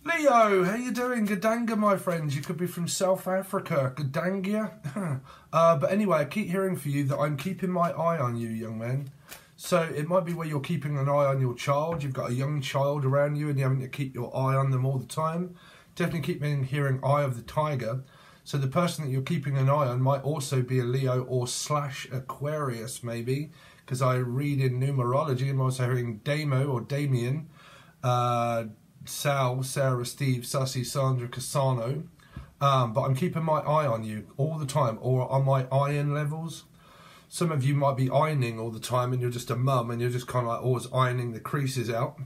Leo, how you doing? Gadanga, my friends. You could be from South Africa. Gadangia. But anyway, I keep hearing for you that I'm keeping my eye on you, young man. So it might be where you're keeping an eye on your child. You've got a young child around you and you're having to keep your eye on them all the time. Definitely keep hearing Eye of the Tiger. So the person that you're keeping an eye on might also be a Leo or / Aquarius, maybe. Because I read in numerology. I'm also hearing Damo or Damien. Sal, Sarah, Steve, Sussy, Sandra, Cassano. But I'm keeping my eye on you all the time, or on my iron levels. Some of you might be ironing all the time and you're just a mum and you're just kind of like always ironing the creases out.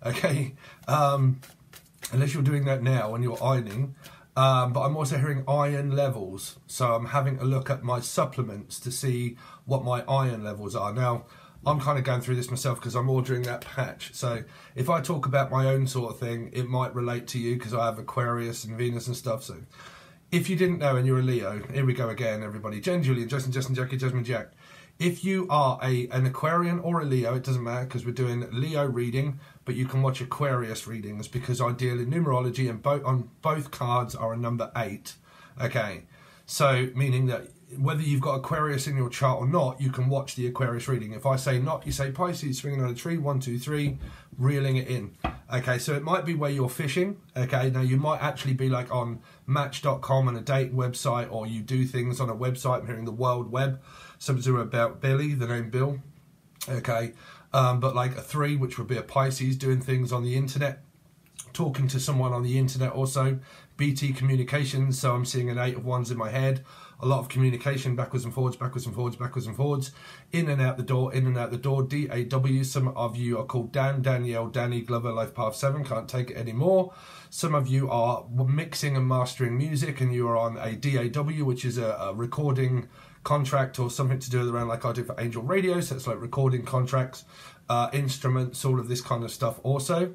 Okay, unless you're doing that now when you're ironing. But I'm also hearing iron levels. So I'm having a look at my supplements to see what my iron levels are. Now, I'm kind of going through this myself because I'm ordering that patch. So if I talk about my own sort of thing, it might relate to you because I have Aquarius and Venus and stuff. So if you didn't know and you're a Leo, here we go again, everybody. Jen, Julian, Justin, Jackie, Jasmine, Jack. If you are an Aquarian or a Leo, it doesn't matter because we're doing Leo reading, but you can watch Aquarius readings because I deal in numerology and on both cards are a number 8. Okay, so meaning that whether you've got Aquarius in your chart or not, you can watch the Aquarius reading. If I say not, you say Pisces, swinging on a tree, 1, 2, 3, reeling it in. Okay, so it might be where you're fishing. Okay, now you might actually be like on Match.com and a dating website, or you do things on a website. I'm hearing the World Web. Something about Billy, the name Bill. Okay, but like a 3, which would be a Pisces, doing things on the internet, talking to someone on the internet also. BT communications, so I'm seeing an 8 of Wands in my head. A lot of communication, backwards and forwards, backwards and forwards, backwards and forwards. In and out the door, in and out the door. DAW, some of you are called Dan, Danielle, Danny, Glover, Life Path 7, can't take it anymore. Some of you are mixing and mastering music and you are on a DAW, which is a recording contract or something to do around like I do for Angel Radio, so it's like recording contracts, instruments, all of this kind of stuff also.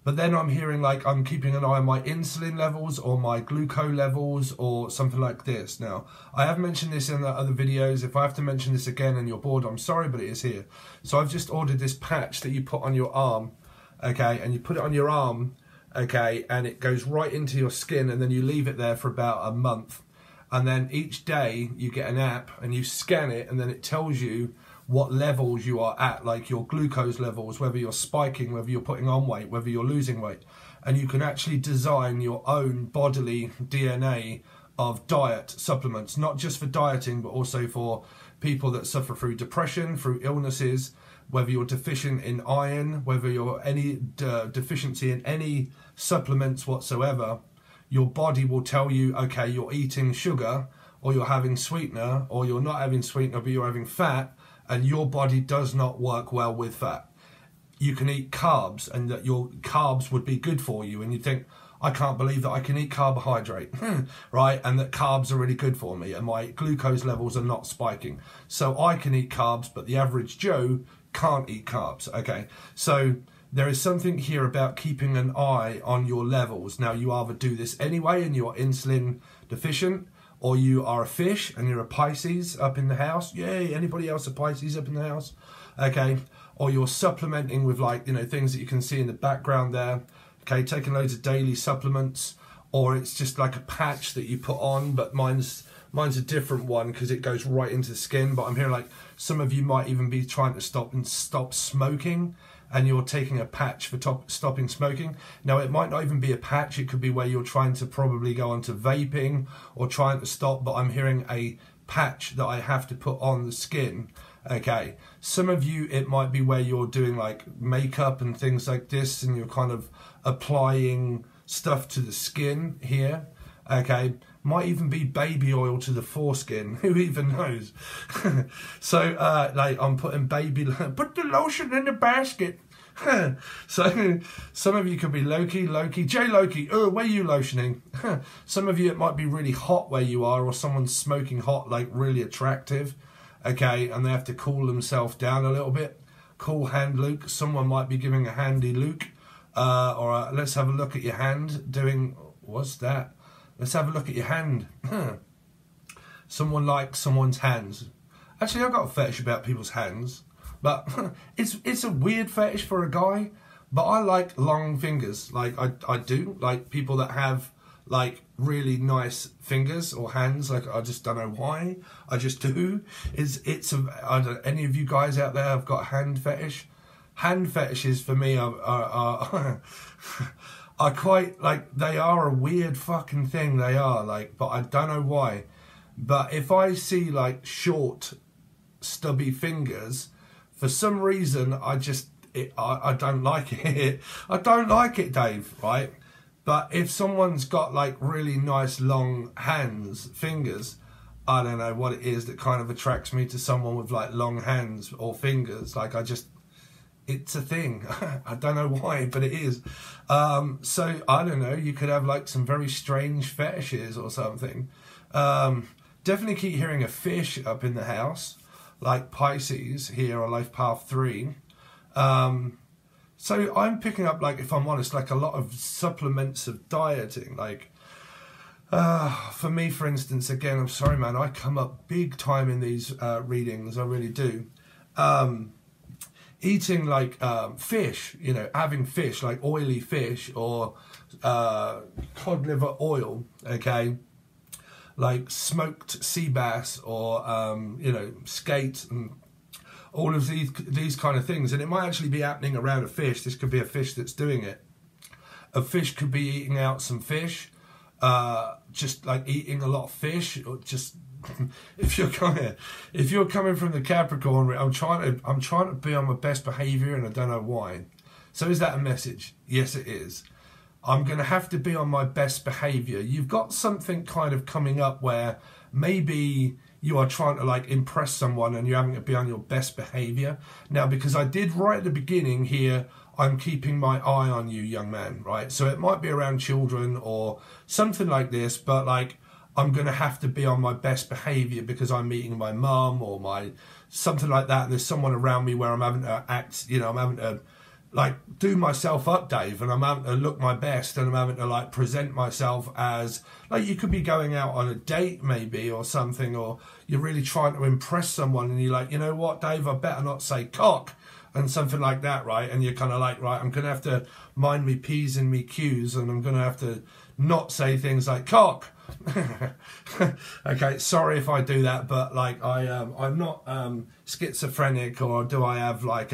But then I'm hearing like I'm keeping an eye on my insulin levels or my glucose levels or something like this. Now, I have mentioned this in the other videos. If I have to mention this again and you're bored, I'm sorry, but it is here. So I've just ordered this patch that you put on your arm, okay, and you put it on your arm, okay, and it goes right into your skin and then you leave it there for about a month. And then each day you get an app and you scan it and then it tells you what levels you are at, like your glucose levels, whether you're spiking, whether you're putting on weight, whether you're losing weight. And you can actually design your own bodily DNA of diet supplements, not just for dieting, but also for people that suffer through depression, through illnesses, whether you're deficient in iron, whether you're any deficiency in any supplements whatsoever. Your body will tell you, okay, you're eating sugar, or you're having sweetener, or you're not having sweetener, but you're having fat, and your body does not work well with fat. You can eat carbs, and that your carbs would be good for you, and you think, I can't believe that I can eat carbohydrate, right? And that carbs are really good for me, and my glucose levels are not spiking. So I can eat carbs, but the average Joe can't eat carbs, okay? So there is something here about keeping an eye on your levels. Now, you either do this anyway and you're insulin deficient, or you are a fish and you're a Pisces up in the house. Yay, anybody else a Pisces up in the house? Okay, or you're supplementing with like, you know, things that you can see in the background there. Okay, taking loads of daily supplements, or it's just like a patch that you put on, but mine's a different one because it goes right into the skin. But I'm hearing like some of you might even be trying to stop smoking, and you're taking a patch for stopping smoking. Now, it might not even be a patch. It could be where you're trying to probably go onto vaping or trying to stop, but I'm hearing a patch that I have to put on the skin. Okay, some of you, it might be where you're doing like makeup and things like this, and you're kind of applying stuff to the skin here. Okay, might even be baby oil to the foreskin. Who even knows? So, like I'm putting put the lotion in the basket. So, some of you could be Loki, J Loki. Oh, where are you lotioning? Some of you, it might be really hot where you are, or someone's smoking hot, like really attractive. Okay, and they have to cool themselves down a little bit. Cool hand Luke. Someone might be giving a handy Luke. Or let's have a look at your hand. Doing, what's that? Let's have a look at your hand. Someone likes someone's hands. Actually, I've got a fetish about people's hands. But it's a weird fetish for a guy. But I like long fingers. Like I do like people that have like really nice fingers or hands. Like I just don't know why. I just do. I don't, any of you guys out there have got a hand fetish? Hand fetishes for me are quite like, they are a weird fucking thing. They are like, but I don't know why. But if I see like short, stubby fingers, for some reason I don't like it. I don't like it, Dave, right? But if someone's got like really nice long fingers, I don't know what it is that kind of attracts me to someone with like long hands or fingers. Like it's a thing. I don't know why, but it is. So I don't know, you could have like some very strange fetishes or something. Definitely keep hearing a fish up in the house, like Pisces here on Life Path 3. So I'm picking up, like, if I'm honest, like a lot of supplements of dieting. Like, for me, for instance, again, I'm sorry, man, I come up big time in these readings, I really do. Eating like fish, you know, having fish, like oily fish or cod liver oil, okay? Like smoked sea bass or, you know, skate and all of these kind of things. And it might actually be happening around a fish. This could be a fish that's doing it. A fish could be eating out some fish, just like eating a lot of fish, or just if you're coming from the Capricorn, I'm trying to be on my best behavior, and I don't know why. So is that a message? Yes, it is. I'm going to have to be on my best behavior. You've got something kind of coming up where maybe you are trying to like impress someone and you're having to be on your best behavior. Now, because I did right at the beginning here, I'm keeping my eye on you, young man, right? So it might be around children or something like this, but like I'm going to have to be on my best behavior because I'm meeting my mum or something like that. And there's someone around me where I'm having to act, you know, I'm having to like do myself up, Dave, and I'm having to look my best, and I'm having to like present myself as, like, you could be going out on a date maybe or something, or you're really trying to impress someone and you're like, you know what, Dave, I better not say cock and something like that, right? And you're kind of like, right, I'm gonna have to mind me P's and me Q's, and I'm gonna have to not say things like cock. Okay, sorry if I do that, but like I'm not schizophrenic, or do I have like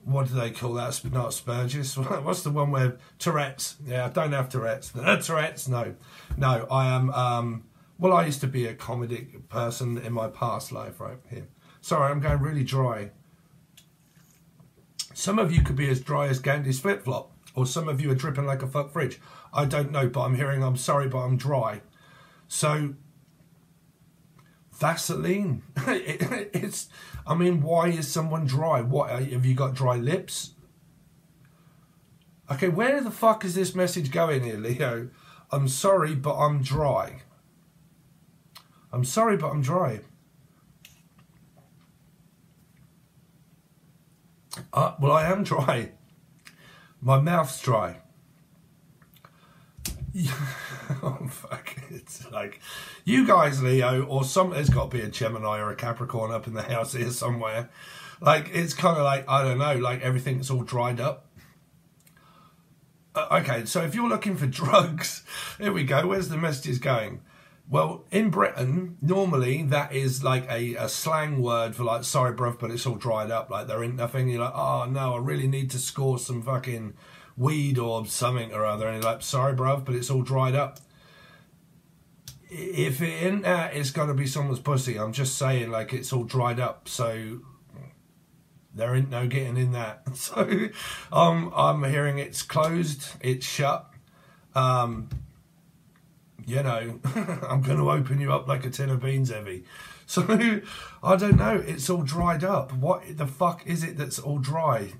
what do they call that? Not Asperger's. What's the one where Tourette's? Yeah, I don't have Tourette's. Tourette's, no. I am. Well, I used to be a comedic person in my past life, right here. Sorry, I'm going really dry. Some of you could be as dry as Gandhi's flip flop, or some of you are dripping like a fuck fridge. I don't know, but I'm hearing I'm sorry, but I'm dry. So Vaseline. I mean, why is someone dry? What, have you got dry lips? Okay, where the fuck is this message going here, Leo? I'm sorry, but I'm dry. I'm sorry, but I'm dry. Well, I am dry. My mouth's dry. Oh, fuck. It's like, you guys, Leo, or there's got to be a Gemini or a Capricorn up in the house here somewhere. Like, it's kind of like, I don't know, like everything's all dried up. Okay, so if you're looking for drugs, here we go. Where's the messages going? Well, in Britain, normally that is like a slang word for like, sorry, bruv, but it's all dried up. Like, there ain't nothing. You're like, oh, no, I really need to score some fucking weed or something or other. And you're like, sorry, bruv, but it's all dried up. If it ain't that, it's got to be someone's pussy. I'm just saying, like, it's all dried up. So there ain't no getting in that. So I'm hearing it's closed, it's shut. You know, I'm going to open you up like a tin of beans, Evie. So, I don't know, it's all dried up. What the fuck is it that's all dry?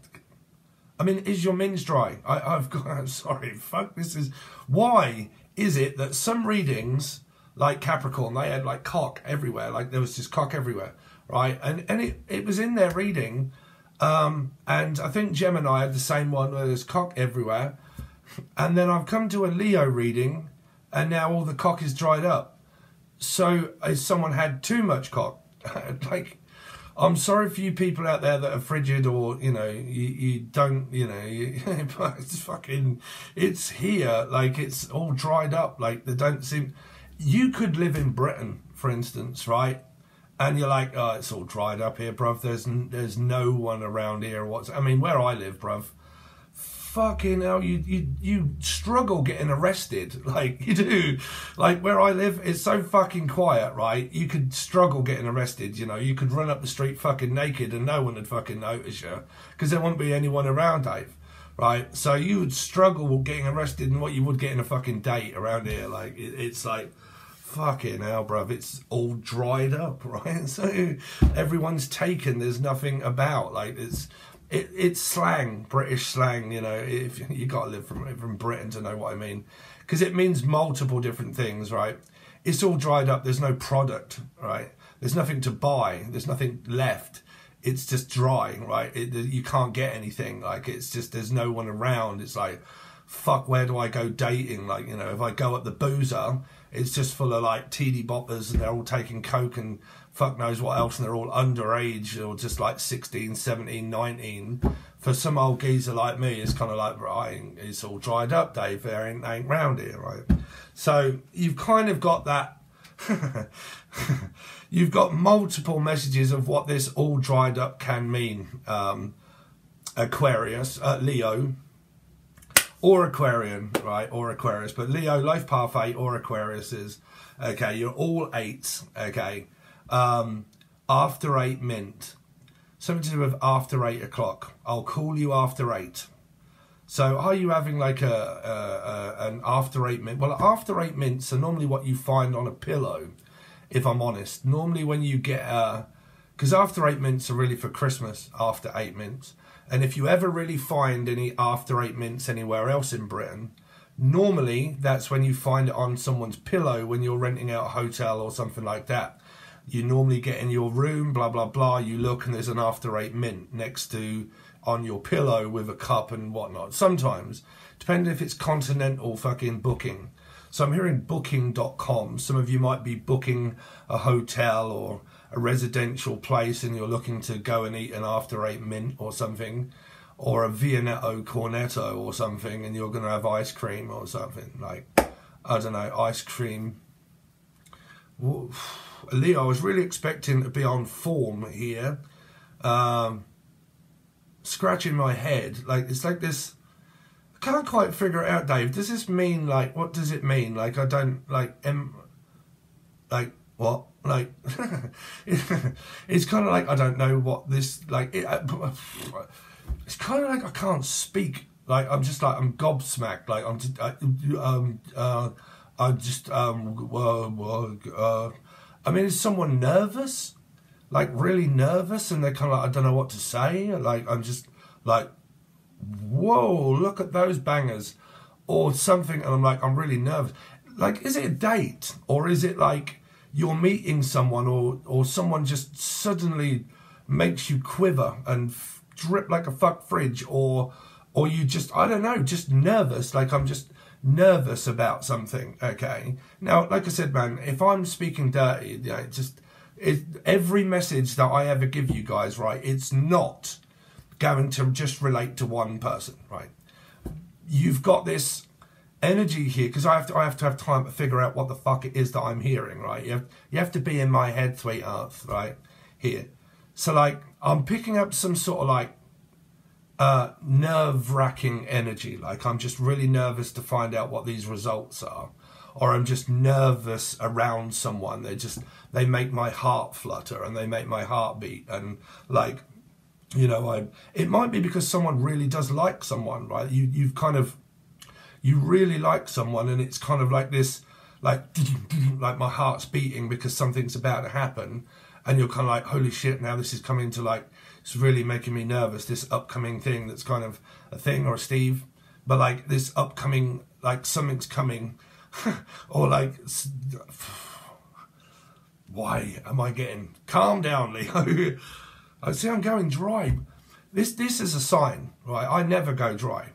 I mean, is your minge dry? I'm sorry, fuck, this is... Why is it that some readings, like Capricorn, they had like cock everywhere, like there was just cock everywhere, right? And it was in their reading, and I think Gemini had the same one where there's cock everywhere. And then I've come to a Leo reading, and now all the cock is dried up. So has someone had too much cock? Like, I'm sorry for you people out there that are frigid, or you don't, but it's fucking, it's here, like it's all dried up, like they don't seem. You could live in Britain, for instance, right? And you're like, oh, it's all dried up here, bruv. There's no one around here. I mean, where I live, bruv. Fucking hell, you struggle getting arrested, like you do. Like where I live, it's so fucking quiet, right? You could struggle getting arrested, you could run up the street fucking naked and no one would fucking notice you because there wouldn't be anyone around, Dave, right? So you would struggle getting arrested in what you would get in a fucking date around here. Like it's like, fucking hell, bruv, it's all dried up, right? So everyone's taken, there's nothing about, like it's slang, British slang, if you got to live from Britain to know what I mean, because it means multiple different things, right? It's all dried up, there's no product, right? There's nothing to buy, there's nothing left, it's just dry, right? You can't get anything, like it's just, there's no one around. It's like, fuck, where do I go dating? Like, if I go at the boozer, it's just full of like teeny boppers and they're all taking coke and fuck knows what else, and they're all underage or just like 16, 17, 19. For some old geezer like me, it's kind of like, right, it's all dried up, Dave, there ain't round here, right? So you've kind of got that, you've got multiple messages of what this all dried up can mean. Aquarius, Leo, or Aquarian, right, or Aquarius, but Leo, life path 8, or Aquarius is, okay, you're all 8s, okay. After 8 mint, something to do with after 8 o'clock. I'll call you after 8. So are you having like an after 8 mint? Well, after 8 mints are normally what you find on a pillow, if I'm honest. Normally when you get, because after 8 mints are really for Christmas, after 8 mints. And if you ever really find any after 8 mints anywhere else in Britain, normally that's when you find it on someone's pillow when you're renting out a hotel or something like that. You normally get in your room, blah, blah, blah. You look and there's an after 8 mint next to on your pillow with a cup and whatnot. Sometimes, depending if it's continental fucking booking. So I'm hearing booking.com. Some of you might be booking a hotel or a residential place and you're looking to go and eat an after 8 mint or something. Or a Viennetto Cornetto or something, and you're going to have ice cream or something. Like, I don't know, ice cream. Leo, I was really expecting to be on form here. Scratching my head. Like, it's like this. I can't quite figure it out, Dave. Does this mean, like, what does it mean? Like, I don't, like, like, what? Like, it's kind of like, I don't know what this, like, it's kind of like I can't speak. Like, I'm just like, I'm gobsmacked. Like, I'm just, I mean, is someone nervous? Like, really nervous? And they're kind of like, I don't know what to say. Like, I'm just like, whoa, look at those bangers. Or something. And I'm like, I'm really nervous. Like, is it a date? Or is it like you're meeting someone or someone just suddenly makes you quiver and drip like a fuck fridge? Or you just, I don't know, just nervous. Like, I'm just nervous about something, okay? Now, like I said, man, if I'm speaking dirty, every message that I ever give you guys, right, it's not going to just relate to one person, right? You've got this energy here, because I have to have time to figure out what the fuck it is that I'm hearing, right? You have to be in my head, sweetheart, right? Here. So, like, I'm picking up some sort of, like, nerve-wracking energy. Like, I'm just really nervous to find out what these results are. Or I'm just nervous around someone. They make my heart flutter and they make my heart beat. And, like, you know, it might be because someone really does like someone, right? You really like someone, and it's kind of like this, like my heart's beating because something's about to happen. And you're kind of like, holy shit, now this is coming to, like, it's really making me nervous, this upcoming thing that's kind of a thing or a Steve. But, like, this upcoming, like, something's coming. Or, like, why am I getting... Calm down, Leo. I see I'm going dry. This is a sign, right? I never go dry.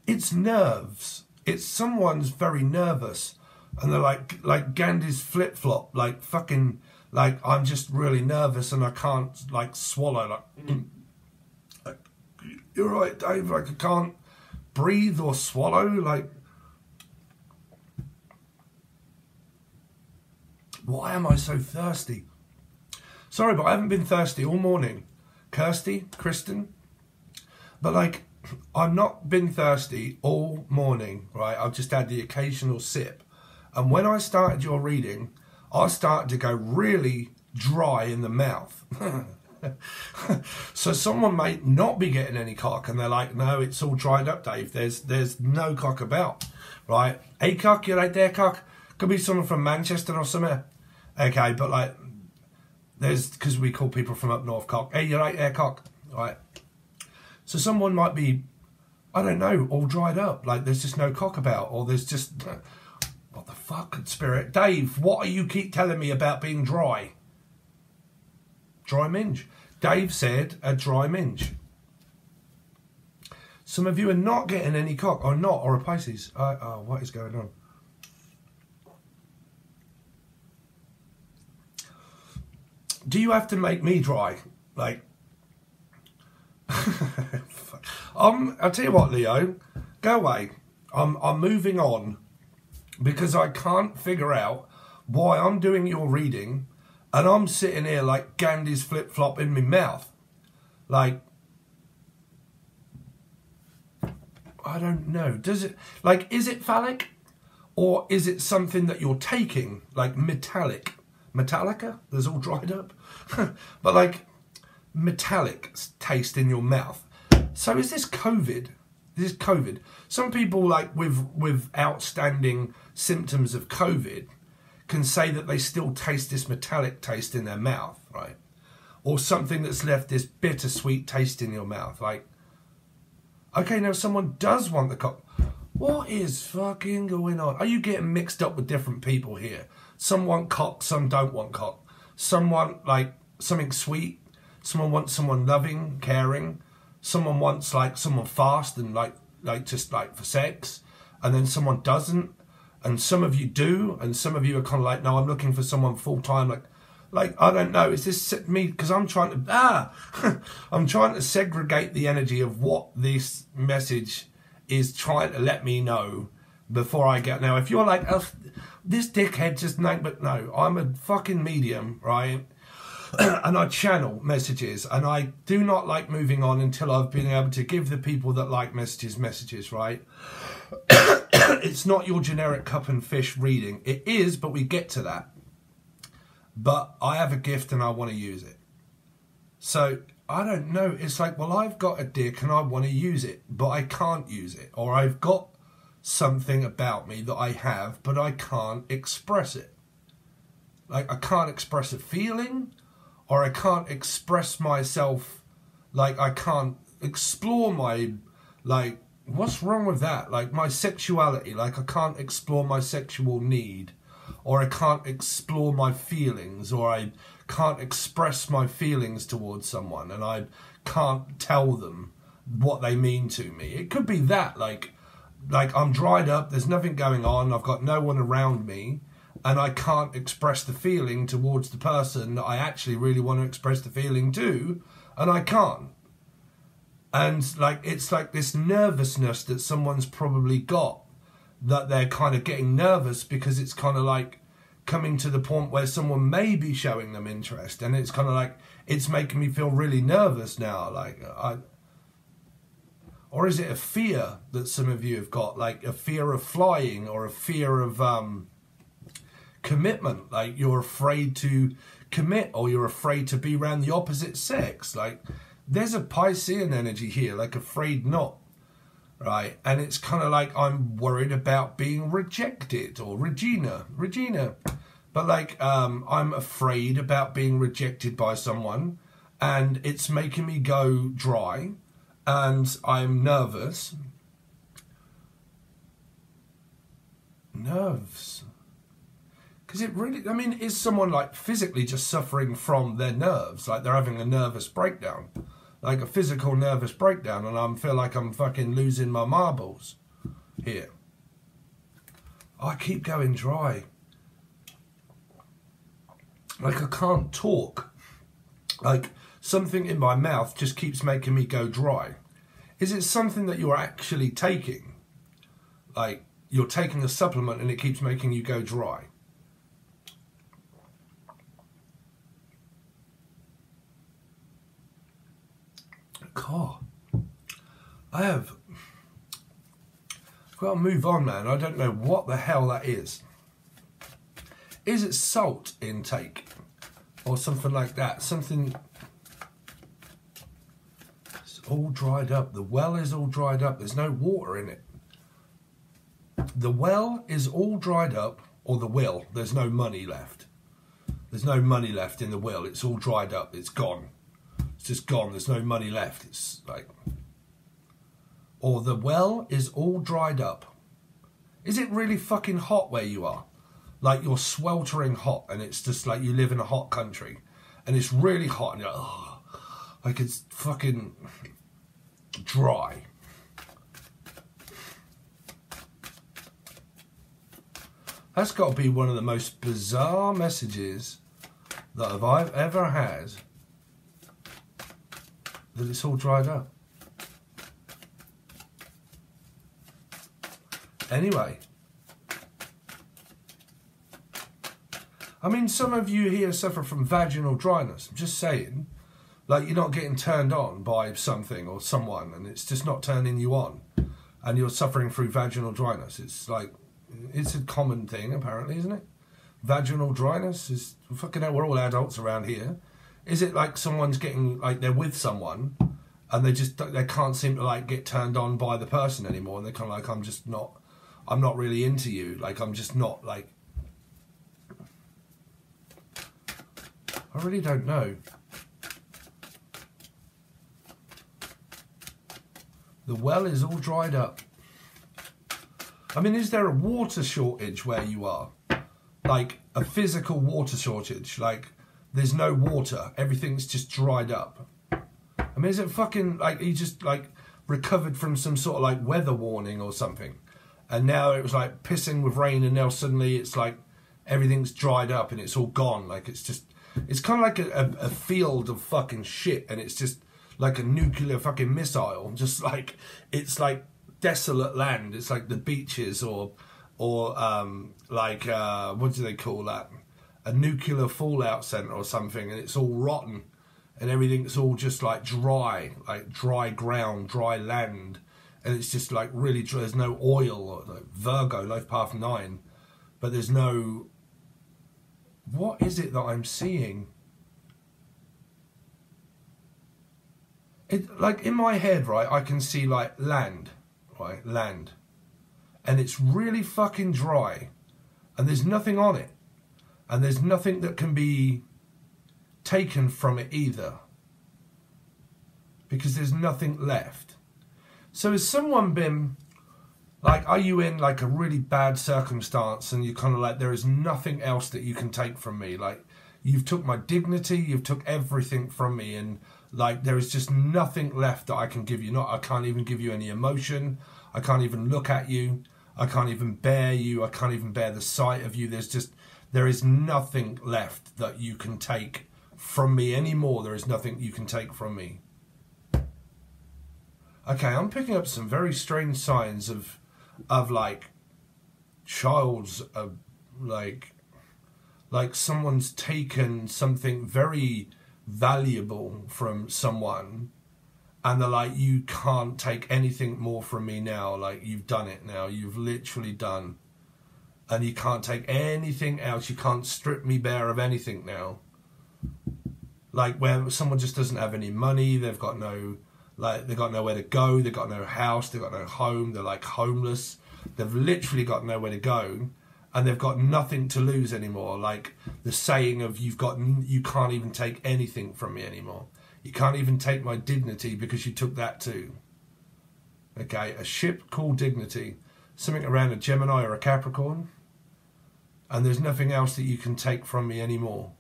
It's nerves. It's someone's very nervous. And they're like Gandhi's flip-flop, like fucking... like I'm just really nervous and I can't like swallow. Like you're right, Dave. Like I can't breathe or swallow. Like why am I so thirsty? Sorry, but I haven't been thirsty all morning. Kristen. But like, I've not been thirsty all morning, right? I've just had the occasional sip. And when I started your reading, I started to go really dry in the mouth. So someone may not be getting any cock and they're like, no, it's all dried up, Dave. There's no cock about, right? Hey, cock, you right there, cock? Could be someone from Manchester or somewhere. Okay, but like, there's, because we call people from up north cock. Hey, you right there, cock? Right. So someone might be, I don't know, all dried up. Like there's just no cock about, or there's just, what the fuck, spirit? Dave, what are you keep telling me about being dry? Dry minge. Dave said a dry minge. Some of you are not getting any cock, or not, or a Pisces. Oh, what is going on? Do you have to make me dry? Like, I'll tell you what, Leo, go away. I'm moving on because I can't figure out why I'm doing your reading and I'm sitting here like Gandhi's flip-flop in my mouth. Like, I don't know. Does it, like, is it phallic or is it something that you're taking, like metallic? Metallica? There's all dried up. But like metallic taste in your mouth. So is this COVID? This is COVID. Some people like with outstanding symptoms of COVID can say that they still taste this metallic taste in their mouth, right? Or something that's left this bittersweet taste in your mouth. Like, okay, now someone does want the cock. What is fucking going on? Are you getting mixed up with different people here? Some want cock, some don't want cock. Some want like something sweet. Someone wants someone loving, caring. Someone wants like someone fast and like just like for sex. And then someone doesn't. And some of you do. And some of you are kind of like, no, I'm looking for someone full time. Like I don't know. Is this me? Because I'm trying to I'm trying to segregate the energy of what this message is trying to let me know before I get. Now, if you're like, oh, this dickhead just no, but no, I'm a fucking medium, right? And I channel messages, and I do not like moving on until I've been able to give the people that like messages, right? It's not your generic cup and fish reading. It is, but we get to that. But I have a gift and I want to use it. So I don't know. It's like, well, I've got a dick and I want to use it, but I can't use it. Or I've got something about me that I have, but I can't express it. Like, I can't express a feeling, or I can't express myself. Like, I can't explore my, like, what's wrong with that? Like, my sexuality. Like, I can't explore my sexual need, or I can't explore my feelings, or I can't express my feelings towards someone, and I can't tell them what they mean to me. It could be that, like I'm dried up, there's nothing going on, I've got no one around me, and I can't express the feeling towards the person that I actually really want to express the feeling to, and I can't. And like, it's like this nervousness that someone's probably got, that they're kind of getting nervous because it's kind of like coming to the point where someone may be showing them interest, and it's kind of like, it's making me feel really nervous now. Like, or is it a fear that some of you have got, like a fear of flying, or a fear of commitment? Like, you're afraid to commit, or you're afraid to be around the opposite sex. Like, there's a Piscean energy here, like afraid not. Right, and it's kind of like, I'm worried about being rejected, or Regina, but like, I'm afraid about being rejected by someone, and it's making me go dry, and I'm nervous. Nerves. Because it really, I mean, is someone like physically just suffering from their nerves, like they're having a nervous breakdown? Like a physical nervous breakdown, and I feel like I'm fucking losing my marbles here. I keep going dry. Like I can't talk. Like something in my mouth just keeps making me go dry. Is it something that you're actually taking? Like you're taking a supplement and it keeps making you go dry? God, I've got to move on, man. I don't know what the hell that is. Is it salt intake or something like that? Something. It's all dried up. The well is all dried up. There's no water in it. The well is all dried up, or the will. There's no money left. There's no money left in the will. It's all dried up. It's gone. It's just gone. There's no money left. It's like, or the well is all dried up. Is it really fucking hot where you are? Like you're sweltering hot, and it's just like you live in a hot country, and it's really hot, and you're like, oh, like it's fucking dry. That's got to be one of the most bizarre messages that I've ever had. That it's all dried up. Anyway. I mean, some of you here suffer from vaginal dryness. I'm just saying. Like, you're not getting turned on by something or someone, and it's just not turning you on. And you're suffering through vaginal dryness. It's like, it's a common thing, apparently, isn't it? Vaginal dryness is, fucking hell, we're all adults around here. Is it like someone's getting, like, they're with someone, and they can't seem to, like, get turned on by the person anymore, and they're kind of like, I'm not really into you. Like, I'm just not, like, I really don't know. The well is all dried up. I mean, is there a water shortage where you are? Like, a physical water shortage? Like, there's no water. Everything's just dried up. I mean, is it fucking, like, you just, like, recovered from some sort of, like, weather warning or something? And now it was, like, pissing with rain, and now suddenly it's, like, everything's dried up and it's all gone. Like, it's just, it's kind of like a field of fucking shit, and it's just like a nuclear fucking missile. Just like, it's like desolate land. It's like the beaches or like, what do they call that? A nuclear fallout center or something, and it's all rotten, and everything's all just like dry ground, dry land, and it's just like really dry. There's no oil, or like Virgo, Life Path 9, but there's no. What is it that I'm seeing? It, like, in my head, right, I can see, like, land, right, land. And it's really fucking dry. And there's nothing on it. And there's nothing that can be taken from it either. Because there's nothing left. So has someone been... Like, are you in, like, a really bad circumstance and you're kind of like, there is nothing else that you can take from me? Like, you've took my dignity, you've took everything from me, and, like, there is just nothing left that I can give you. I can't even give you any emotion. I can't even look at you. I can't even bear you. I can't even bear the sight of you. There is nothing left that you can take from me anymore. There is nothing you can take from me. Okay, I'm picking up some very strange signs of like child's like someone's taken something very valuable from someone, and they're like, you can't take anything more from me now. Like, you've done it now. You've literally done, and you can't take anything else. You can't strip me bare of anything now. Like, where someone just doesn't have any money, they've got no. Like, they've got nowhere to go, they've got no house, they've got no home, they're like homeless. They've literally got nowhere to go, and they've got nothing to lose anymore. Like the saying of, you can't even take anything from me anymore. You can't even take my dignity because you took that too. Okay, a ship called Dignity, something around a Gemini or a Capricorn, and there's nothing else that you can take from me anymore.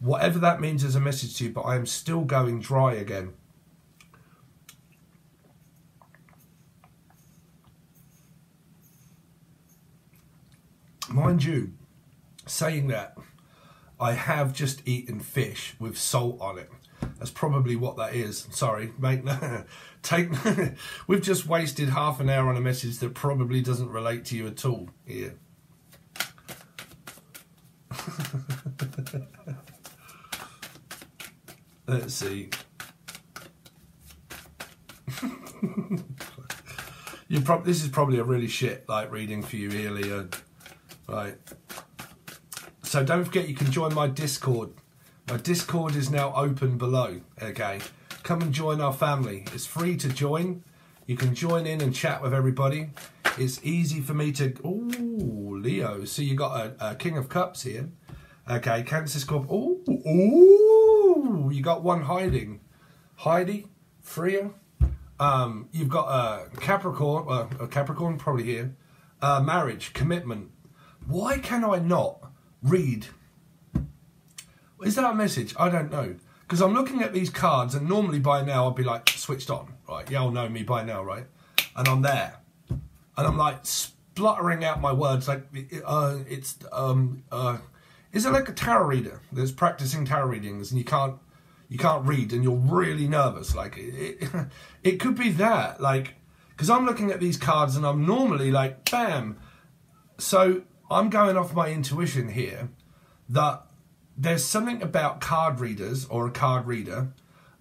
Whatever that means as a message to you, but I am still going dry again. Mind you, saying that, I have just eaten fish with salt on it. That's probably what that is. Sorry, mate. We've just wasted half an hour on a message that probably doesn't relate to you at all here. Let's see. This is probably a really shit reading for you here, Leo. Right. So don't forget, you can join my Discord. My Discord is now open below. Okay, come and join our family. It's free to join. You can join in and chat with everybody. It's easy for me to. Ooh, Leo. So you got a King of Cups here. Okay, Cancer Scorpio. Ooh, you got one hiding. Heidi, Freya. You've got a Capricorn probably here. Marriage, commitment. Why can I not read? Is that a message? I don't know. Because I'm looking at these cards, and normally by now I'd be like switched on, right? Y'all know me by now, right? And I'm there, and I'm like spluttering out my words like is it like a tarot reader that's practicing tarot readings, and you can't read, and you're really nervous? Like it could be that, like, because I'm looking at these cards and I'm normally like bam. So I'm going off my intuition here that there's something about card readers or a card reader,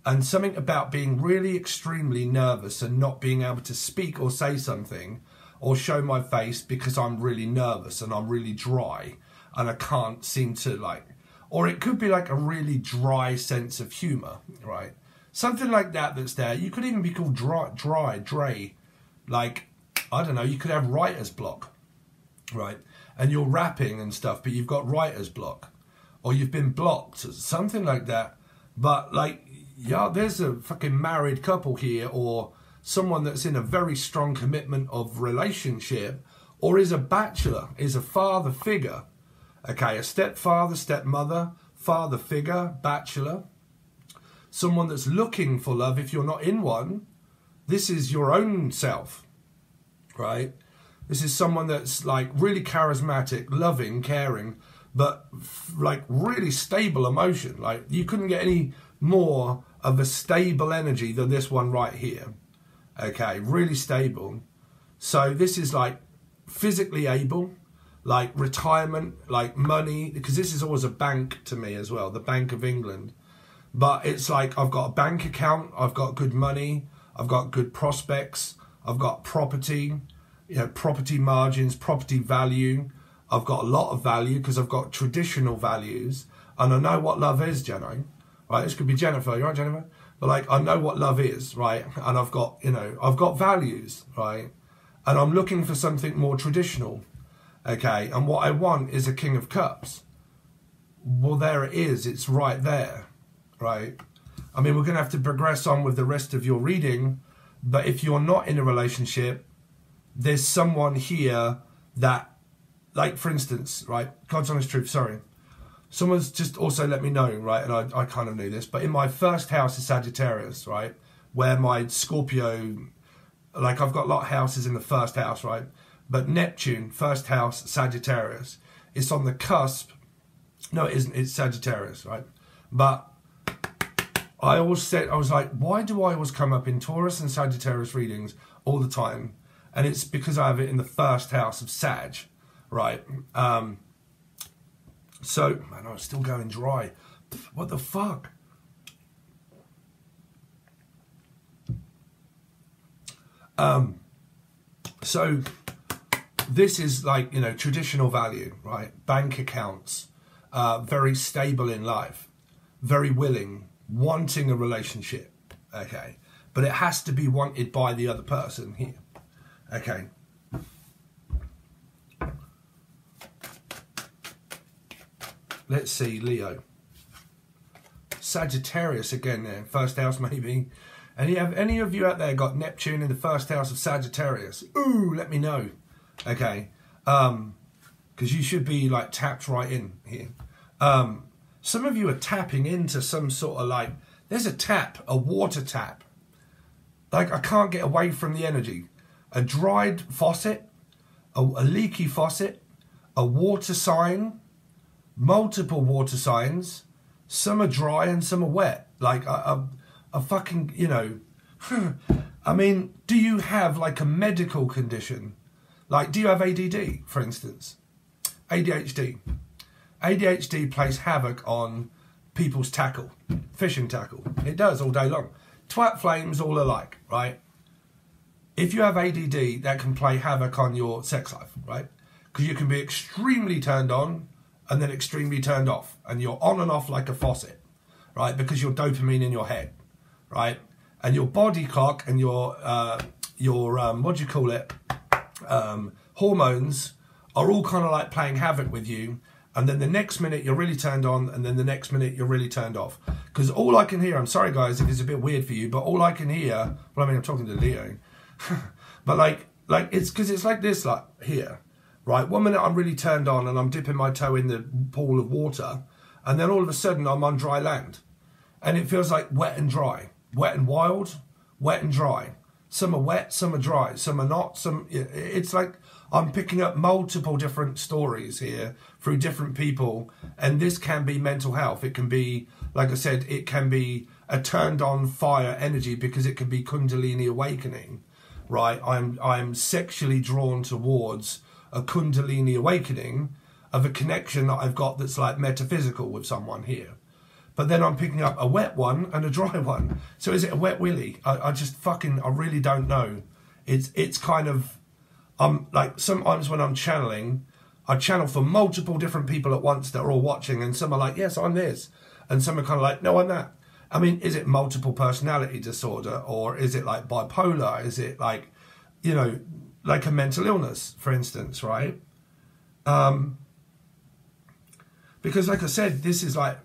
and something about being really extremely nervous and not being able to speak or say something or show my face because I'm really nervous and I'm really dry and I can't seem to or it could be like a really dry sense of humour, right? Something like that that's there. You could even be called dry, like, I don't know, you could have writer's block, right? And you're rapping and stuff, but you've got writer's block. Or you've been blocked, something like that. But like, yeah, there's a fucking married couple here, or someone that's in a very strong commitment of relationship, or is a bachelor, is a father figure. Okay, a stepfather, stepmother, father figure, bachelor. Someone that's looking for love. If you're not in one, this is your own self, right? This is someone that's like really charismatic, loving, caring, but like really stable emotion. Like you couldn't get any more of a stable energy than this one right here. Okay, really stable. So this is like physically able, like retirement, like money, because this is always a bank to me as well, the Bank of England. But it's like I've got a bank account, I've got good money, I've got good prospects, I've got property, you know, property margins, property value. I've got a lot of value because I've got traditional values, and I know what love is, Jenno. Right, this could be Jennifer, you right, Jennifer? But like, I know what love is, right? And I've got, you know, I've got values, right? And I'm looking for something more traditional, okay? And what I want is a King of Cups. Well, there it is. It's right there, right? I mean, we're going to have to progress on with the rest of your reading, but if you're not in a relationship, there's someone here that, like, for instance, right, God's honest truth, sorry. Someone's just also let me know, right, and I kind of knew this, but in my first house is Sagittarius, right, where my Scorpio, like, I've got a lot of houses in the first house, right, but Neptune, first house, Sagittarius, it's on the cusp. No, it isn't, it's Sagittarius, right, but I always said, I was like, why do I always come up in Taurus and Sagittarius readings all the time? And it's because I have it in the first house of Sag, right? So, man, I'm still going dry. What the fuck? So, this is like, you know, traditional value, right? Bank accounts, very stable in life, very willing, wanting a relationship, okay? But it has to be wanted by the other person here, okay? Let's see, Leo. Sagittarius again there, first house maybe. And have any of you out there got Neptune in the first house of Sagittarius? Ooh, let me know. Okay. Because you should be like tapped right in here. Some of you are tapping into some sort of like, there's a tap, a water tap. Like I can't get away from the energy. A dried faucet, a leaky faucet, a water sign, multiple water signs. Some are dry and some are wet. Like a fucking, you know, I mean, do you have like a medical condition? Like, do you have ADD, for instance? ADHD. ADHD plays havoc on people's tackle, fishing tackle. It does all day long. Twat flames all alike, right? If you have ADD, that can play havoc on your sex life, right? Because you can be extremely turned on and then extremely turned off. And you're on and off like a faucet, right? Because you're dopamine in your head, right? And your body clock and your what do you call it? Hormones are all kind of like playing havoc with you. And then the next minute you're really turned on, and then the next minute you're really turned off. Because all I can hear, I'm sorry guys if it's a bit weird for you, but all I can hear, well, I mean, I'm talking to Leo, but like it's because it's like this, like here, right? 1 minute I'm really turned on and I'm dipping my toe in the pool of water, and then all of a sudden I'm on dry land, and it feels like wet and dry, wet and wild, wet and dry. Some are wet, some are dry, some are not. It's like I'm picking up multiple different stories here through different people, and this can be mental health. It can be, like I said, it can be a turned on fire energy, because it can be Kundalini awakening, right? I'm sexually drawn towards a Kundalini awakening of a connection that I've got that's like metaphysical with someone here. But then I'm picking up a wet one and a dry one. So is it a wet willy? I just fucking, I really don't know. It's kind of, like sometimes when I'm channeling, I channel for multiple different people at once that are all watching, and some are like, yes, I'm this. And some are kind of like, no, I'm that. I mean, is it multiple personality disorder, or is it like bipolar? Is it like, you know, like a mental illness, for instance, right? Because like I said, this is like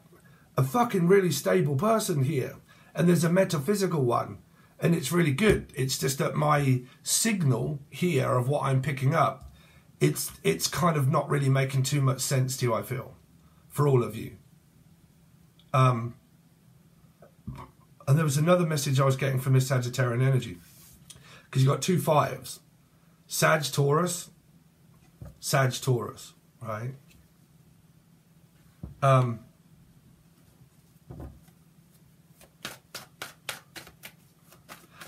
a fucking really stable person here, and there's a metaphysical one, and it's really good. It's just that my signal here of what I'm picking up, it's kind of not really making too much sense to you, I feel, for all of you. And there was another message I was getting from this Sagittarian energy, because you got 2 fires, Sag Taurus, right?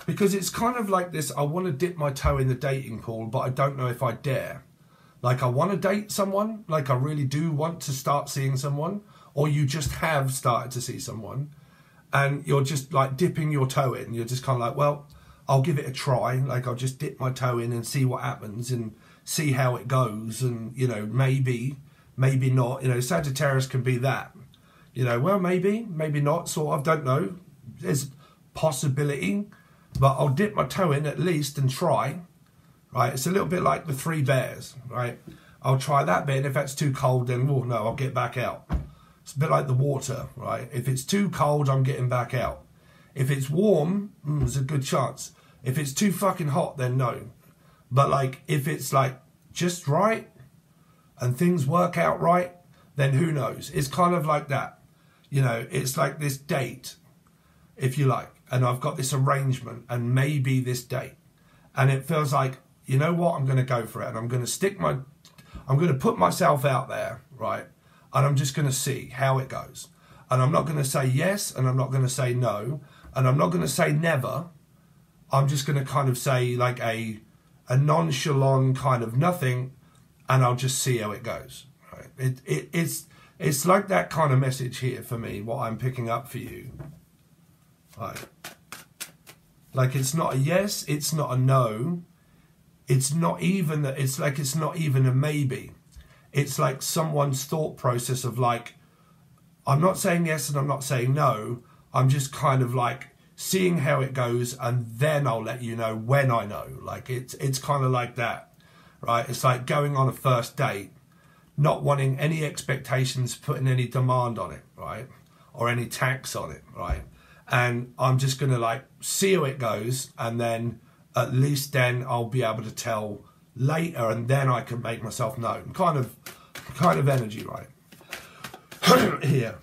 Because it's kind of like this, I want to dip my toe in the dating pool, but I don't know if I dare. Like, I want to date someone, like I really do want to start seeing someone, or you just have started to see someone, and you're just like dipping your toe in. You're just kind of like, well, I'll give it a try. Like, I'll just dip my toe in and see what happens and see how it goes. And, you know, maybe not. You know, Sagittarius can be that. You know, well, maybe not, sort of, don't know. There's possibility. But I'll dip my toe in at least and try, right? It's a little bit like the 3 bears, right? I'll try that bit, and if that's too cold, then, well, no, I'll get back out. It's a bit like the water, right? If it's too cold, I'm getting back out. If it's warm, there's a good chance. If it's too fucking hot, then no. But, like, if it's, like, just right and things work out right, then who knows? It's kind of like that. You know, it's like this date, if you like. And I've got this arrangement and maybe this date. And it feels like, you know what, I'm going to go for it. And I'm going to put myself out there, right? And I'm just going to see how it goes. And I'm not going to say yes, and I'm not going to say no. And I'm not going to say never. I'm just going to kind of say like a nonchalant kind of nothing. And I'll just see how it goes, right? It's like that kind of message here for me, what I'm picking up for you. Right. Like, it's not a yes, it's not a no, it's not even that, it's like it's not even a maybe. It's like someone's thought process of like, I'm not saying yes and I'm not saying no, I'm just kind of like seeing how it goes, and then I'll let you know when I know. Like, it's kind of like that, right? It's like going on a first date, not wanting any expectations, putting any demand on it, right? Or any tax on it, right? And I'm just going to like see how it goes, and then at least then I'll be able to tell later, and then I can make myself known. Kind of energy, right? Here.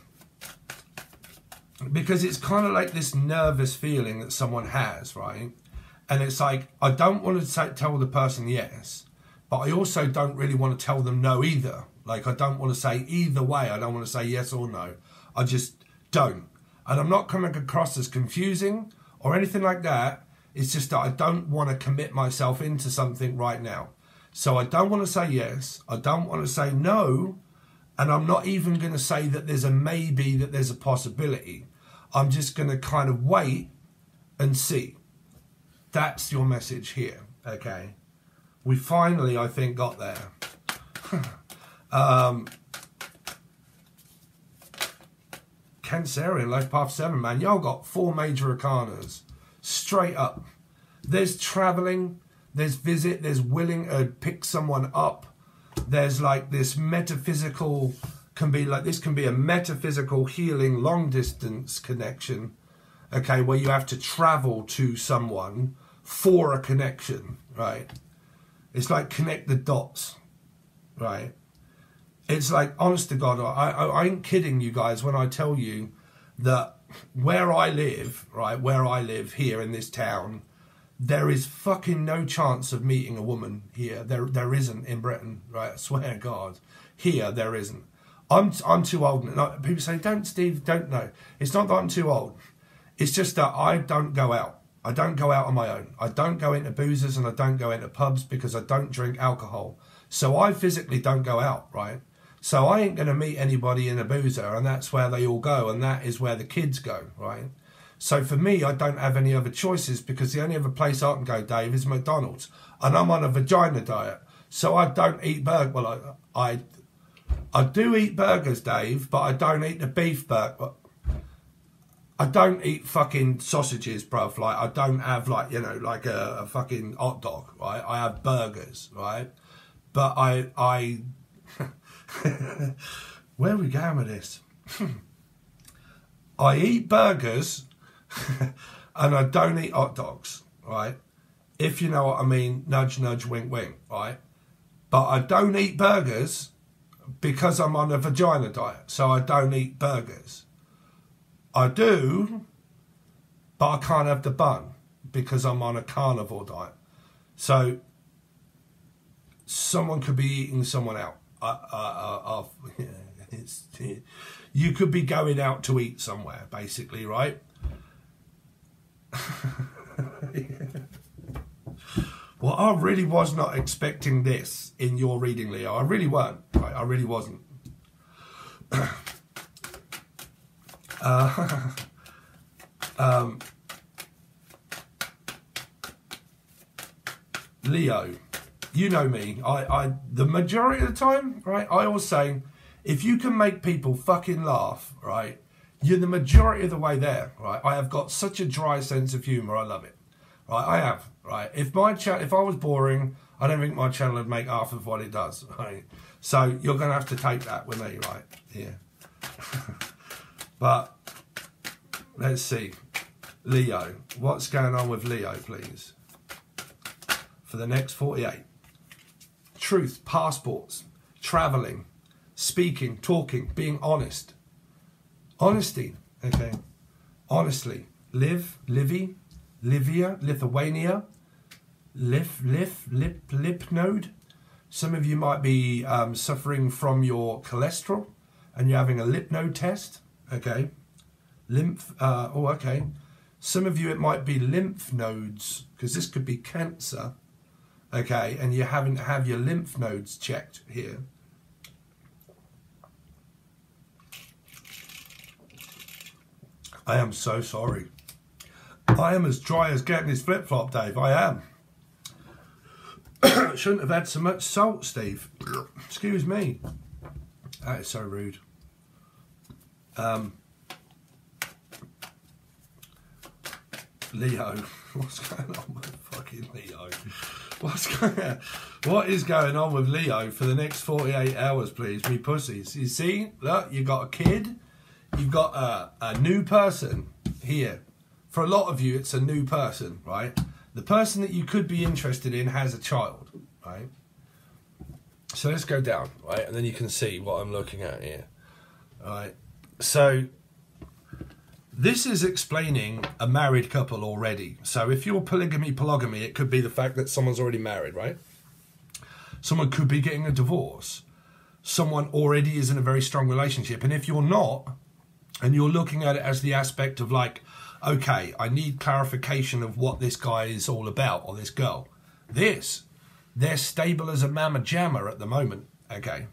Because it's kind of like this nervous feeling that someone has, right? And it's like, I don't want to tell the person yes, but I also don't really want to tell them no either, Like, I don't want to say either way. I don't want to say yes or no. I just don't. And I'm not coming across as confusing or anything like that. It's just that I don't want to commit myself into something right now. So I don't want to say yes. I don't want to say no. And I'm not even going to say that there's a maybe, that there's a possibility. I'm just going to kind of wait and see. That's your message here, okay? We finally, I think, got there. Cancerian, Life Path 7, man. Y'all got 4 major arcanas. Straight up. There's traveling, there's visit, there's willing to pick someone up. There's like this metaphysical, this can be a metaphysical healing long distance connection, okay, where you have to travel to someone for a connection, right? It's like connect the dots, right? It's like, honest to God, I ain't kidding you guys when I tell you that where I live, right, where I live here in this town, there is fucking no chance of meeting a woman here. There isn't in Britain, right? I swear to God. Here, there isn't. I'm too old. People say, don't, Steve, don't know. It's not that I'm too old. It's just that I don't go out. I don't go out on my own. I don't go into boozers and I don't go into pubs because I don't drink alcohol. So I physically don't go out, right? So I ain't going to meet anybody in a boozer, and that's where they all go, and that is where the kids go, right? So for me, I don't have any other choices because the only other place I can go, Dave, is McDonald's. And I'm on a vagina diet. So I don't eat burgers. Well, I do eat burgers, Dave, but I don't eat the beef burger. I don't eat fucking sausages, bruv. Like, I don't have, like, you know, like a fucking hot dog, right? I have burgers, right? But I where are we going with this? I eat burgers and I don't eat hot dogs, right? If you know what I mean, nudge, nudge, wink, wink, right? But I don't eat burgers because I'm on a vagina diet, so I don't eat burgers. I do, but I can't have the bun because I'm on a carnivore diet. So someone could be eating someone out. You could be going out to eat somewhere, basically, right? Well, I really was not expecting this in your reading, Leo. I really weren't. Right? I really wasn't. Leo, you know me. I the majority of the time, right, I always say, if you can make people fucking laugh, right, you're the majority of the way there, right? I have got such a dry sense of humour. I love it, right? I have, right? If I was boring, I don't think my channel would make half of what it does, right? So you're going to have to take that with me, right? Yeah. But let's see, Leo, what's going on with Leo, please? For the next 48. Truth, passports, travelling, speaking, talking, being honest. Honesty, okay. Honestly, Livy, Livia, Lithuania, lip node. Some of you might be suffering from your cholesterol and you're having a lip node test, okay. Okay. Some of you, it might be lymph nodes, because this could be cancer, okay, and you're having to have your lymph nodes checked here. I am so sorry. I am as dry as getting his flip-flop, Dave. I am. Shouldn't have had so much salt, Steve. Excuse me. That is so rude. Leo, what's going on with fucking Leo? What is going on with Leo for the next 48 hours, please? Me pussies. You see, look, you got a kid, you've got a new person here. For a lot of you, it's a new person, right? The person that you could be interested in has a child, right? So let's go down, right? And then you can see what I'm looking at here, all right? So this is explaining a married couple already. So if you're polygamy, it could be the fact that someone's already married, right? Someone could be getting a divorce. someone already is in a very strong relationship. And if you're not, and you're looking at it as the aspect of like, okay, I need clarification of what this guy is all about, or this girl. They're stable as a mamma jamma at the moment. Okay.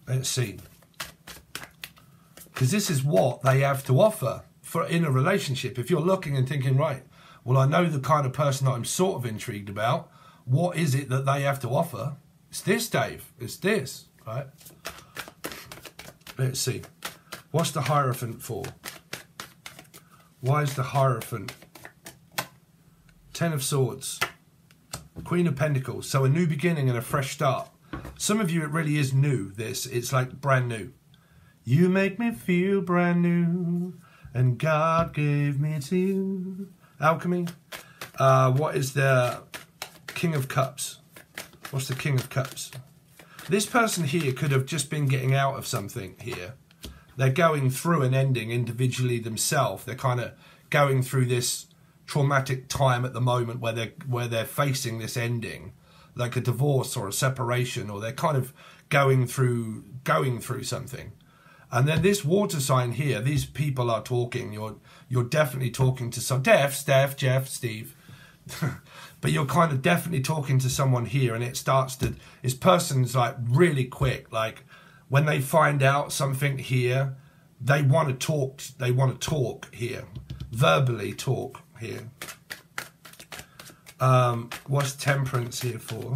Let's see. Because this is what they have to offer for in a relationship. If you're looking and thinking, right, well, I know the kind of person that I'm sort of intrigued about. What is it that they have to offer? It's this, Dave. It's this, right? Let's see. What's the Hierophant for? Why is the Hierophant? 10 of Swords. Queen of Pentacles. So a new beginning and a fresh start. Some of you, it really is new, this. It's like brand new. You make me feel brand new, and God gave me to you. Alchemy. What is the King of Cups? What's the King of Cups? This person here could have just been getting out of something here. They're going through an ending individually themselves. They're kind of going through this traumatic time at the moment where they're facing this ending, like a divorce or a separation, or they're kind of going through something. And then this water sign here, these people are talking. You're definitely talking to some Steph, Jeff, Steve. But you're kind of definitely talking to someone here, and it starts to, this person's like really quick. Like when they find out something here, they want to talk here, verbally talk here. What's Temperance here for?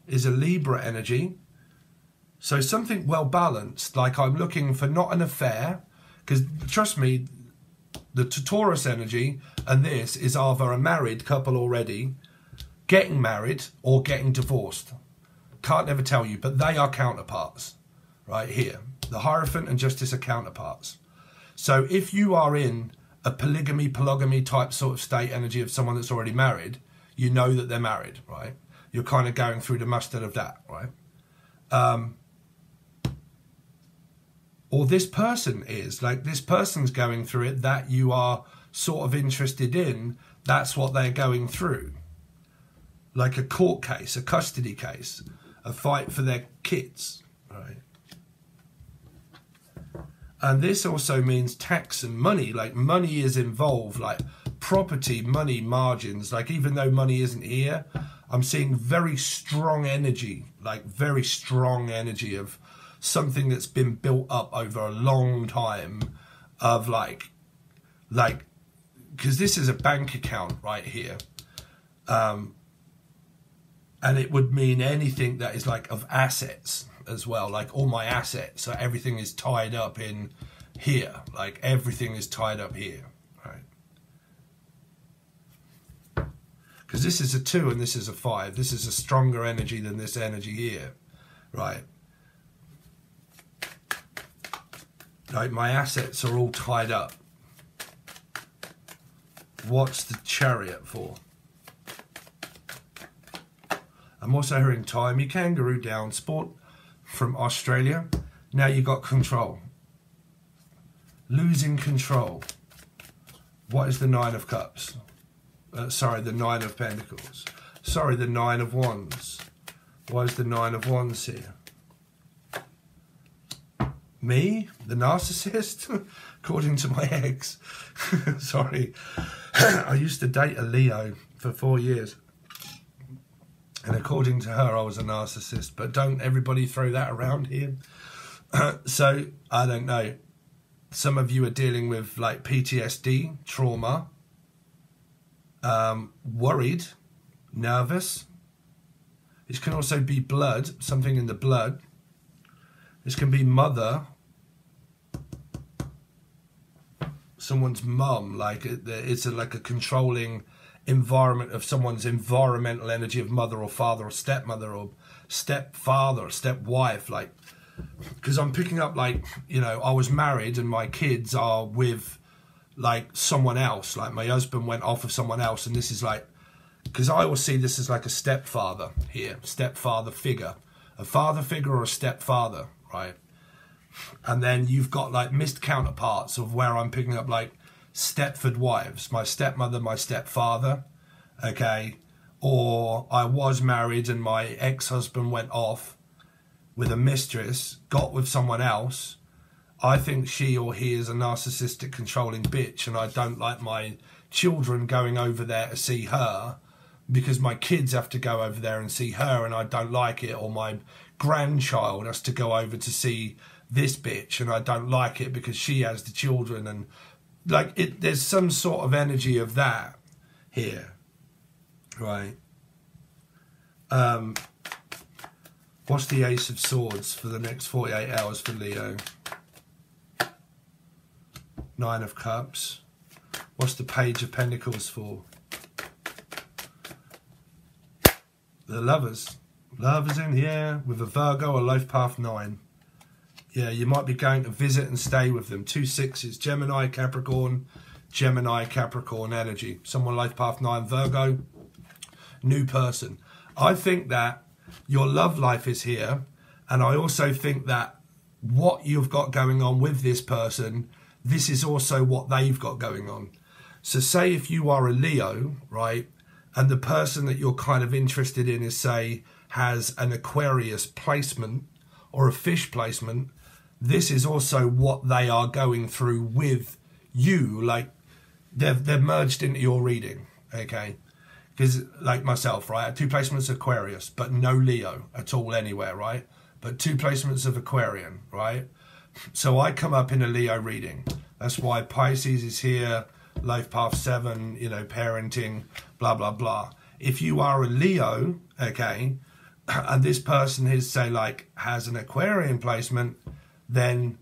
Is a Libra energy. So something well balanced, like I'm looking for not an affair, because trust me, the Taurus energy and this is either a married couple already, getting married, or getting divorced. Can't never tell you, but they are counterparts right here. The Hierophant and Justice are counterparts. So if you are in a polygamy type sort of state energy of someone that's already married, you know that they're married, right? You're kind of going through the mustard of that, right? Or this person is, like this person's going through it that you are sort of interested in. That's what they're going through. Like a court case, a custody case, a fight for their kids, right? And this also means tax and money, like money is involved, like property, money, margins. Like even though money isn't here, I'm seeing very strong energy, like very strong energy of something that's been built up over a long time of like, because this is a bank account right here. And it would mean anything that is like of assets as well, like all my assets. So everything is tied up in here, like everything is tied up here, right? Because this is a 2 and this is a 5. This is a stronger energy than this energy here, right? Like my assets are all tied up. What's the Chariot for? I'm also hearing time. You kangaroo down. Sport from Australia. Now you got control. Losing control. What is the 9 of Cups? Sorry, the 9 of Pentacles. Sorry, the 9 of Wands. Why is the 9 of Wands here? Me, the narcissist, according to my ex. Sorry. I used to date a Leo for 4 years. And according to her, I was a narcissist. But don't everybody throw that around here. So, I don't know. Some of you are dealing with like PTSD, trauma, worried, nervous. This can also be blood, something in the blood. This can be mother, someone's mum, like it's like a controlling environment of someone's environmental energy of mother or father or stepmother or stepfather or stepwife, like, because I'm picking up like, you know, I was married and my kids are with like someone else, like my husband went off with someone else, and this is like, because I will see this as like a stepfather here, stepfather figure, a father figure or a stepfather, right? And then you've got like missed counterparts of where I'm picking up like Stepford wives, my stepmother, my stepfather, okay, or I was married and my ex-husband went off with a mistress, got with someone else, I think she or he is a narcissistic, controlling bitch, and I don't like my children going over there to see her because my kids have to go over there and see her and I don't like it, or my grandchild has to go over to see this bitch and I don't like it because she has the children, and like there's some sort of energy of that here. Right. What's the Ace of Swords for the next 48 hours for Leo? Nine of Cups. What's the Page of Pentacles for? The Lovers. Lovers in here with a Virgo or Life Path 9. Yeah, you might be going to visit and stay with them. 2 6s. Gemini, Capricorn energy. Someone Life Path 9, Virgo. New person. I think that your love life is here, and I also think that what you've got going on with this person, this is also what they've got going on. So say if you are a Leo, right, and the person that you're kind of interested in is, say, has an Aquarius placement or a fish placement, this is also what they are going through with you. Like they're merged into your reading, okay? Because like myself, right, I had 2 placements of Aquarius, but no Leo at all anywhere, right? But 2 placements of Aquarian, right? So I come up in a Leo reading. That's why Pisces is here, Life Path 7, you know, parenting, blah, blah, blah. If you are a Leo, okay, and this person is, say, like, has an Aquarian placement, then,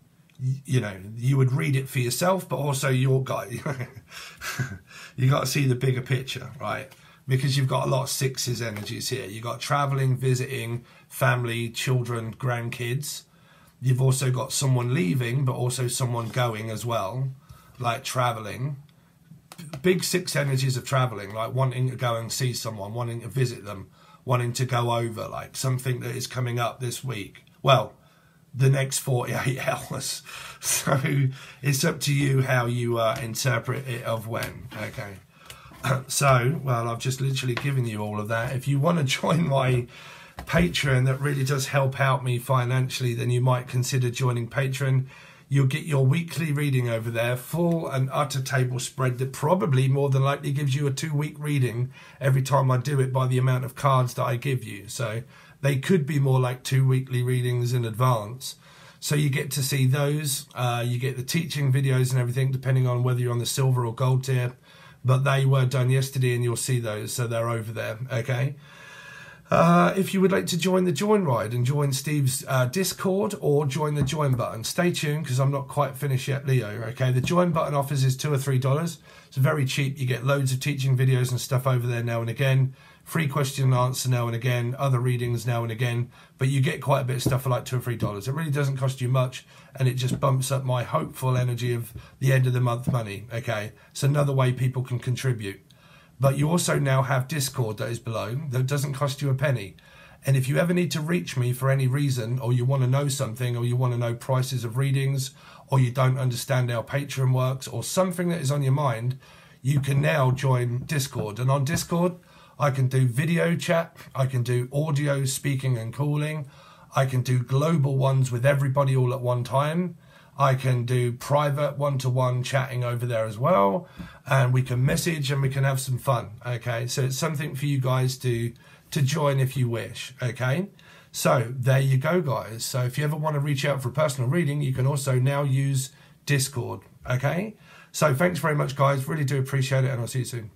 you know, you would read it for yourself, but also your guy, you got to see the bigger picture, right? Because you've got a lot of 6s energies here. You've got traveling, visiting, family, children, grandkids. You've also got someone leaving, but also someone going as well, like traveling. Big 6 energies of traveling, like wanting to go and see someone, wanting to visit them, wanting to go over, like something that is coming up this week. Well, the next 48 hours. So it's up to you how you interpret it of when, okay? So, well, I've just literally given you all of that. If you want to join my Patreon, that really does help out me financially, then you might consider joining Patreon. You'll get your weekly reading over there, full and utter table spread that probably more than likely gives you a 2-week reading every time I do it by the amount of cards that I give you. So they could be more like 2 weekly readings in advance. So you get to see those. You get the teaching videos and everything, depending on whether you're on the silver or gold tier. But they were done yesterday and you'll see those, so they're over there, okay? If you would like to join the Join Ride and join Steve's Discord or join the Join button, stay tuned because I'm not quite finished yet, Leo, okay? The Join button offers is $2 or $3. It's very cheap. You get loads of teaching videos and stuff over there now and again. Free question and answer now and again, other readings now and again, but you get quite a bit of stuff for like $2 or $3. It really doesn't cost you much, and it just bumps up my hopeful energy of the end of the month money, okay? It's another way people can contribute. But you also now have Discord that is below, that doesn't cost you a penny. And if you ever need to reach me for any reason, or you want to know something, or you want to know prices of readings, or you don't understand how Patreon works, or something that is on your mind, you can now join Discord. And on Discord, I can do video chat, I can do audio speaking and calling, I can do global ones with everybody all at one time, I can do private one-to-one chatting over there as well, and we can message and we can have some fun, okay? So it's something for you guys to join if you wish, okay? So there you go, guys. So if you ever want to reach out for a personal reading, you can also now use Discord, okay? So thanks very much, guys. Really do appreciate it, and I'll see you soon.